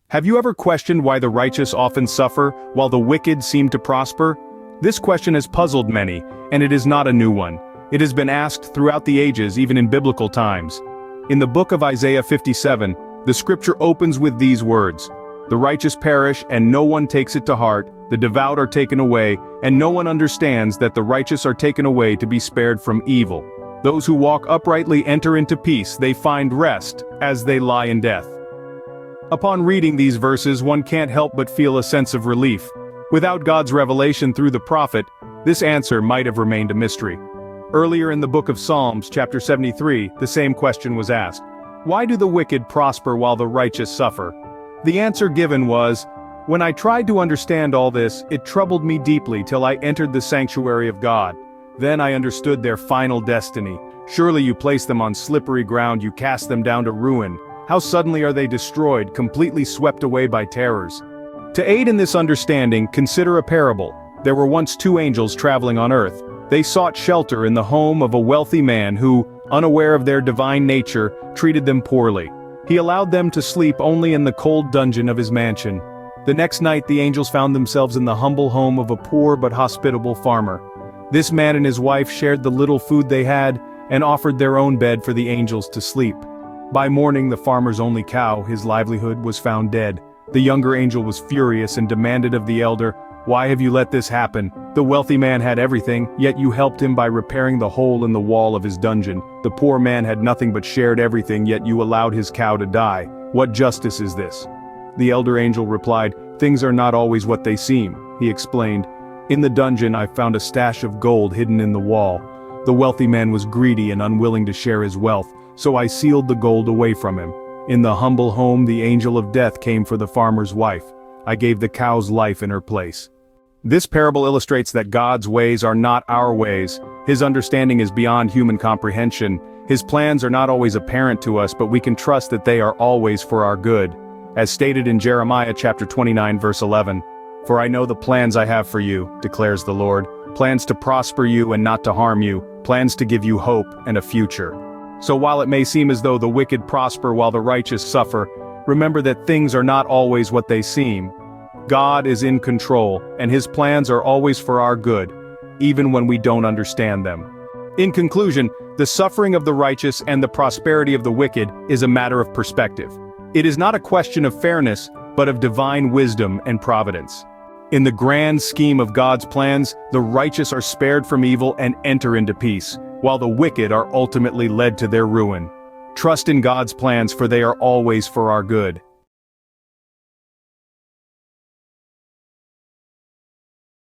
Have you ever questioned why the righteous often suffer, while the wicked seem to prosper? This question has puzzled many, and it is not a new one. It has been asked throughout the ages, even in biblical times. In the book of Isaiah 57, the scripture opens with these words: "The righteous perish, and no one takes it to heart, the devout are taken away, and no one understands that the righteous are taken away to be spared from evil. Those who walk uprightly enter into peace, they find rest, as they lie in death." Upon reading these verses, one can't help but feel a sense of relief. Without God's revelation through the prophet, this answer might have remained a mystery. Earlier in the book of Psalms, chapter 73, the same question was asked: "Why do the wicked prosper while the righteous suffer?" The answer given was, "When I tried to understand all this, it troubled me deeply till I entered the sanctuary of God. Then I understood their final destiny. Surely you place them on slippery ground, you cast them down to ruin. How suddenly are they destroyed, completely swept away by terrors." To aid in this understanding, consider a parable. There were once two angels traveling on earth. They sought shelter in the home of a wealthy man who, unaware of their divine nature, treated them poorly. He allowed them to sleep only in the cold dungeon of his mansion. The next night the angels found themselves in the humble home of a poor but hospitable farmer. This man and his wife shared the little food they had, and offered their own bed for the angels to sleep. By morning, the farmer's only cow, his livelihood, was found dead. The younger angel was furious and demanded of the elder, "Why have you let this happen? The wealthy man had everything, yet you helped him by repairing the hole in the wall of his dungeon. The poor man had nothing but shared everything, yet you allowed his cow to die. What justice is this?" The elder angel replied, "Things are not always what they seem," he explained. "In the dungeon I found a stash of gold hidden in the wall. The wealthy man was greedy and unwilling to share his wealth, so I sealed the gold away from him. In the humble home the angel of death came for the farmer's wife. I gave the cow's life in her place." This parable illustrates that God's ways are not our ways. His understanding is beyond human comprehension. His plans are not always apparent to us, but we can trust that they are always for our good. As stated in Jeremiah chapter 29 verse 11, "For I know the plans I have for you, declares the Lord, plans to prosper you and not to harm you, plans to give you hope and a future." So while it may seem as though the wicked prosper while the righteous suffer, remember that things are not always what they seem. God is in control, and His plans are always for our good, even when we don't understand them. In conclusion, the suffering of the righteous and the prosperity of the wicked is a matter of perspective. It is not a question of fairness, but of divine wisdom and providence. In the grand scheme of God's plans, the righteous are spared from evil and enter into peace, while the wicked are ultimately led to their ruin. Trust in God's plans, for they are always for our good.